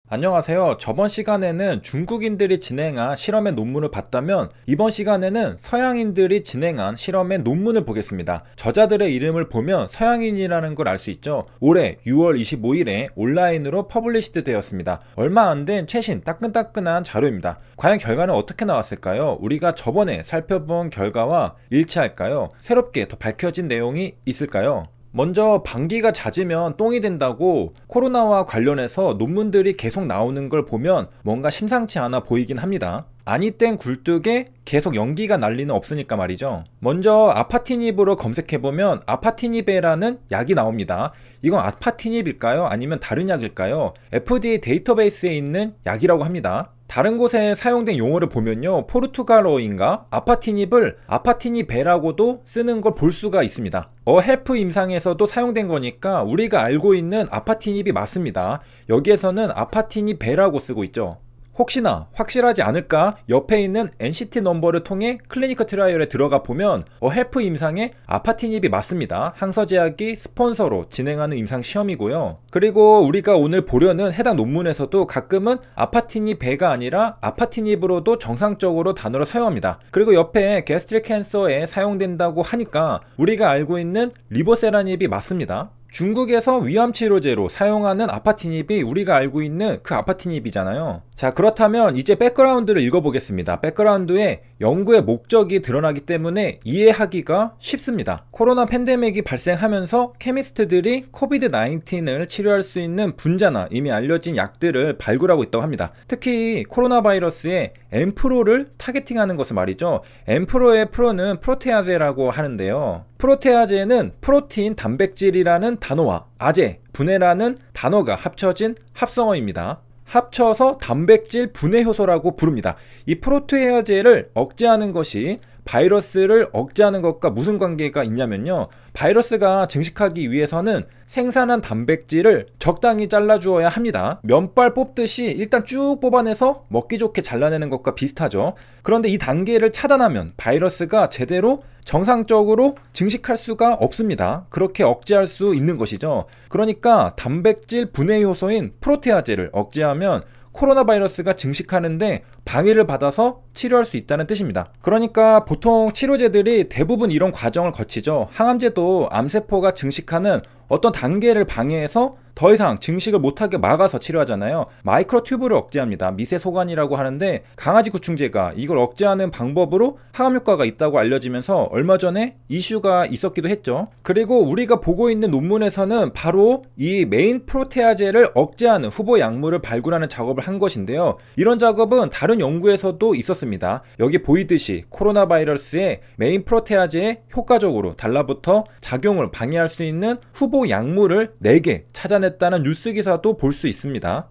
안녕하세요. 저번 시간에는 중국인들이 진행한 실험의 논문을 봤다면 이번 시간에는 서양인들이 진행한 실험의 논문을 보겠습니다. 저자들의 이름을 보면 서양인이라는 걸 알 수 있죠. 올해 6월 25일에 온라인으로 퍼블리시드 되었습니다. 얼마 안 된 최신 따끈따끈한 자료입니다. 과연 결과는 어떻게 나왔을까요? 우리가 저번에 살펴본 결과와 일치할까요? 새롭게 더 밝혀진 내용이 있을까요? 먼저 방귀가 잦으면 똥이 된다고 코로나와 관련해서 논문들이 계속 나오는 걸 보면 뭔가 심상치 않아 보이긴 합니다. 아니 땐 굴뚝에 계속 연기가 날 리는 없으니까 말이죠. 먼저 아파티닙으로 검색해보면 아파티닙이라는 약이 나옵니다. 이건 아파티닙일까요? 아니면 다른 약일까요? FDA 데이터베이스에 있는 약이라고 합니다. 다른 곳에 사용된 용어를 보면요, 포르투갈어인가 아파티닙을 아파티니베라고도 쓰는 걸 볼 수가 있습니다. 헬프 임상에서도 사용된 거니까 우리가 알고 있는 아파티닙이 맞습니다. 여기에서는 아파티니베라고 쓰고 있죠. 혹시나 확실하지 않을까 옆에 있는 NCT 넘버를 통해 클리니컬 트라이얼에 들어가 보면 헬프 임상에 아파티닙이 맞습니다. 항서제약이 스폰서로 진행하는 임상 시험이고요. 그리고 우리가 오늘 보려는 해당 논문에서도 가끔은 아파티닙배가 아니라 아파티닙으로도 정상적으로 단어를 사용합니다. 그리고 옆에 게스트릭 캔서에 사용된다고 하니까 우리가 알고 있는 리보세라닙이 맞습니다. 중국에서 위암치료제로 사용하는 아파티닙이 우리가 알고 있는 그 아파티닙이잖아요. 자, 그렇다면 이제 백그라운드를 읽어보겠습니다. 백그라운드에 연구의 목적이 드러나기 때문에 이해하기가 쉽습니다. 코로나 팬데믹이 발생하면서 케미스트들이 코비드 19을 치료할 수 있는 분자나 이미 알려진 약들을 발굴하고 있다고 합니다. 특히 코로나 바이러스의 엠프로를 타겟팅하는 것을 말이죠. 엠프로의 프로는 프로테아제라고 하는데요. 프로테아제는 프로틴 단백질이라는 단어와 아제, 분해라는 단어가 합쳐진 합성어입니다. 합쳐서 단백질 분해 효소라고 부릅니다. 이 프로테아제를 억제하는 것이 바이러스를 억제하는 것과 무슨 관계가 있냐면요, 바이러스가 증식하기 위해서는 생산한 단백질을 적당히 잘라주어야 합니다. 면발 뽑듯이 일단 쭉 뽑아내서 먹기 좋게 잘라내는 것과 비슷하죠. 그런데 이 단계를 차단하면 바이러스가 제대로 정상적으로 증식할 수가 없습니다. 그렇게 억제할 수 있는 것이죠. 그러니까 단백질 분해 효소인 프로테아제를 억제하면 코로나 바이러스가 증식하는데 방해를 받아서 치료할 수 있다는 뜻입니다. 그러니까 보통 치료제들이 대부분 이런 과정을 거치죠. 항암제도 암세포가 증식하는 어떤 단계를 방해해서 더 이상 증식을 못하게 막아서 치료하잖아요. 마이크로 튜브를 억제합니다. 미세 소관이라고 하는데 강아지 구충제가 이걸 억제하는 방법으로 항암 효과가 있다고 알려지면서 얼마 전에 이슈가 있었기도 했죠. 그리고 우리가 보고 있는 논문에서는 바로 이 메인 프로테아제를 억제하는 후보 약물을 발굴하는 작업을 한 것인데요. 이런 작업은 다른 연구에서도 있었습니다. 여기 보이듯이 코로나 바이러스의 메인 프로테아제에 효과적으로 달라붙어 작용을 방해할 수 있는 후보 약물을 4개 찾아냈다는 뉴스 기사도 볼 수 있습니다.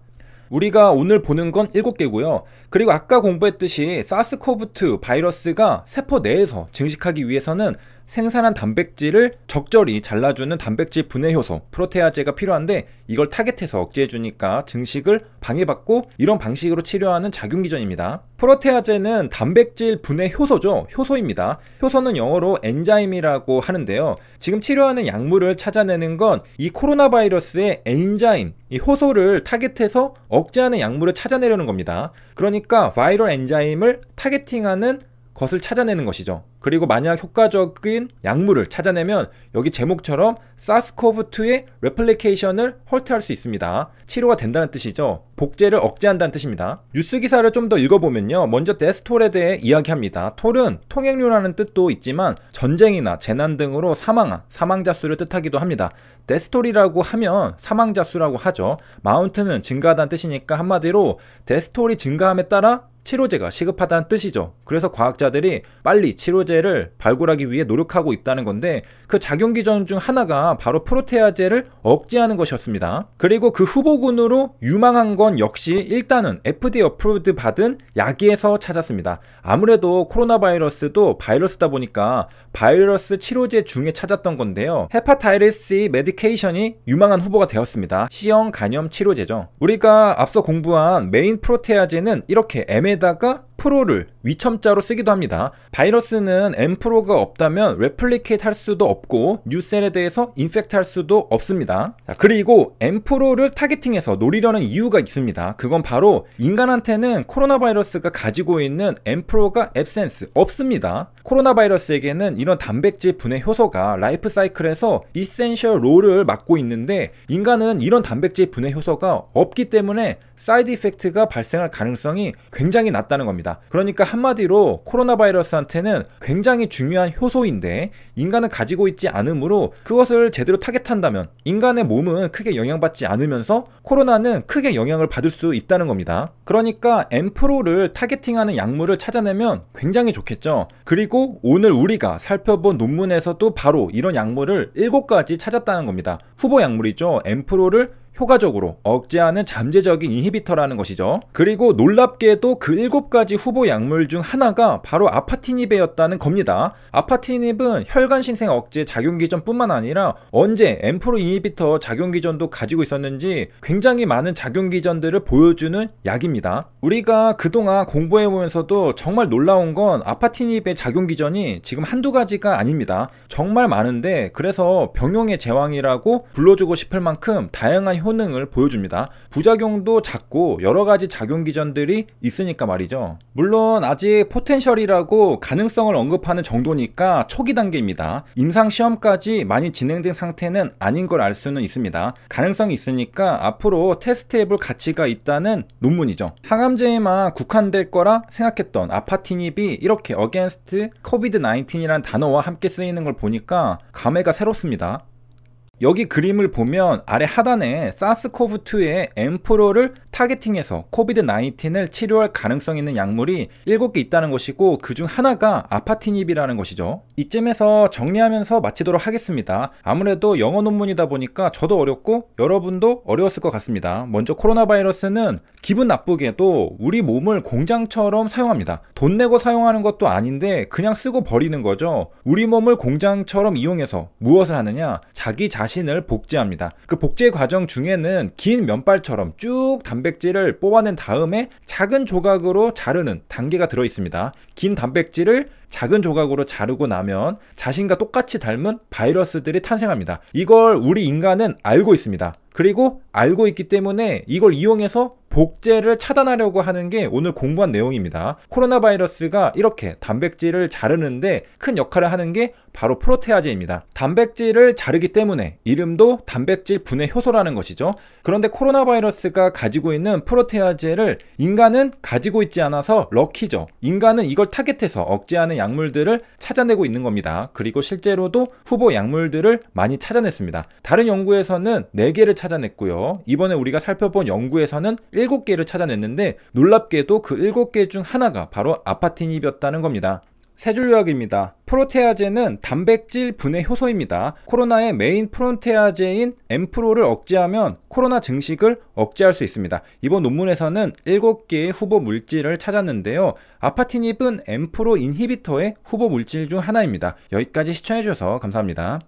우리가 오늘 보는 건 7개고요. 그리고 아까 공부했듯이 사스코브2 바이러스가 세포 내에서 증식하기 위해서는 생산한 단백질을 적절히 잘라주는 단백질 분해 효소 프로테아제가 필요한데 이걸 타겟해서 억제해주니까 증식을 방해받고 이런 방식으로 치료하는 작용기전입니다. 프로테아제는 단백질 분해 효소죠. 효소입니다. 효소는 영어로 엔자임이라고 하는데요. 지금 치료하는 약물을 찾아내는 건 이 코로나 바이러스의 엔자임, 이 효소를 타겟해서 억제하는 약물을 찾아내려는 겁니다. 그러니까 바이럴 엔자임을 타겟팅하는 것을 찾아내는 것이죠. 그리고 만약 효과적인 약물을 찾아내면 여기 제목처럼 사스코브2의 레플리케이션을 헐트할 수 있습니다. 치료가 된다는 뜻이죠. 복제를 억제한다는 뜻입니다. 뉴스 기사를 좀 더 읽어보면요, 먼저 데스톨에 대해 이야기합니다. 톨은 통행료라는 뜻도 있지만 전쟁이나 재난 등으로 사망한 사망자 수를 뜻하기도 합니다. 데스톨이라고 하면 사망자 수라고 하죠. 마운트는 증가하다는 뜻이니까 한마디로 데스톨이 증가함에 따라 치료제가 시급하다는 뜻이죠. 그래서 과학자들이 빨리 치료제를 발굴하기 위해 노력하고 있다는 건데 그 작용기전 중 하나가 바로 프로테아제를 억제하는 것이었습니다. 그리고 그 후보군으로 유망한 건 역시 일단은 FDA 어프로드 받은 약에서 찾았습니다. 아무래도 코로나 바이러스도 바이러스다 보니까 바이러스 치료제 중에 찾았던 건데요. 헤파타이티스 C 메디케이션이 유망한 후보가 되었습니다. C형 간염 치료제죠. 우리가 앞서 공부한 메인 프로테아제는 이렇게 M에다가 M프로를 위첨자로 쓰기도 합니다. 바이러스는 M프로가 없다면 레플리케이트 할 수도 없고 뉴셀에 대해서 인펙트 할 수도 없습니다. 자, 그리고 M프로를 타겟팅해서 노리려는 이유가 있습니다. 그건 바로 인간한테는 코로나 바이러스가 가지고 있는 M프로가 absence 없습니다. 코로나 바이러스에게는 이런 단백질 분해 효소가 라이프 사이클에서 이센셜 롤을 맡고 있는데 인간은 이런 단백질 분해 효소가 없기 때문에 사이드 이펙트가 발생할 가능성이 굉장히 낮다는 겁니다. 그러니까 한마디로 코로나 바이러스한테는 굉장히 중요한 효소인데 인간은 가지고 있지 않으므로 그것을 제대로 타겟한다면 인간의 몸은 크게 영향받지 않으면서 코로나는 크게 영향을 받을 수 있다는 겁니다. 그러니까 M프로를 타겟팅하는 약물을 찾아내면 굉장히 좋겠죠. 그리고 오늘 우리가 살펴본 논문에서도 바로 이런 약물을 7가지 찾았다는 겁니다. 후보 약물이죠. M프로를 효과적으로 억제하는 잠재적인 인히비터라는 것이죠. 그리고 놀랍게도 그 7가지 후보 약물 중 하나가 바로 아파티닙이었다는 겁니다. 아파티닙은 혈관 신생 억제 작용기전 뿐만 아니라 언제 M프로 인히비터 작용기전도 가지고 있었는지 굉장히 많은 작용기전들을 보여주는 약입니다. 우리가 그동안 공부해보면서도 정말 놀라운 건 아파티닙의 작용기전이 지금 한두 가지가 아닙니다. 정말 많은데 그래서 병용의 제왕이라고 불러주고 싶을 만큼 다양한 효능을 보여줍니다. 부작용도 작고 여러가지 작용기전들이 있으니까 말이죠. 물론 아직 포텐셜이라고 가능성을 언급하는 정도니까 초기 단계입니다. 임상시험까지 많이 진행된 상태는 아닌 걸 알 수는 있습니다. 가능성이 있으니까 앞으로 테스트해볼 가치가 있다는 논문이죠. 항암제에만 국한될 거라 생각했던 아파티닙이 이렇게 against COVID-19이라는 단어와 함께 쓰이는 걸 보니까 감회가 새롭습니다. 여기 그림을 보면 아래 하단에 사스코브2의 M프로를 타겟팅해서 코비드-19을 치료할 가능성 있는 약물이 7개 있다는 것이고 그중 하나가 아파티닙이라는 것이죠. 이쯤에서 정리하면서 마치도록 하겠습니다. 아무래도 영어 논문이다 보니까 저도 어렵고 여러분도 어려웠을 것 같습니다. 먼저 코로나 바이러스는 기분 나쁘게도 우리 몸을 공장처럼 사용합니다. 돈 내고 사용하는 것도 아닌데 그냥 쓰고 버리는 거죠. 우리 몸을 공장처럼 이용해서 무엇을 하느냐? 자기 자신을 복제합니다. 그 복제 과정 중에는 긴 면발처럼 쭉 단백질을 뽑아낸 다음에 작은 조각으로 자르는 단계가 들어 있습니다. 긴 단백질을 작은 조각으로 자르고 나면 자신과 똑같이 닮은 바이러스들이 탄생합니다. 이걸 우리 인간은 알고 있습니다. 그리고 알고 있기 때문에 이걸 이용해서 복제를 차단하려고 하는 게 오늘 공부한 내용입니다. 코로나 바이러스가 이렇게 단백질을 자르는데 큰 역할을 하는 게 바로 프로테아제입니다. 단백질을 자르기 때문에 이름도 단백질 분해 효소라는 것이죠. 그런데 코로나 바이러스가 가지고 있는 프로테아제를 인간은 가지고 있지 않아서 럭키죠. 인간은 이걸 타겟해서 억제하는 약물들을 찾아내고 있는 겁니다. 그리고 실제로도 후보 약물들을 많이 찾아냈습니다. 다른 연구에서는 4개를 찾아냈고요. 이번에 우리가 살펴본 연구에서는 7개를 찾아냈는데 놀랍게도 그 7개 중 하나가 바로 아파티닙이었다는 겁니다. 세 줄 요약입니다. 프로테아제는 단백질 분해 효소입니다. 코로나의 메인 프로테아제인 M프로를 억제하면 코로나 증식을 억제할 수 있습니다. 이번 논문에서는 7개의 후보 물질을 찾았는데요. 아파티닙은 M프로 인히비터의 후보 물질 중 하나입니다. 여기까지 시청해주셔서 감사합니다.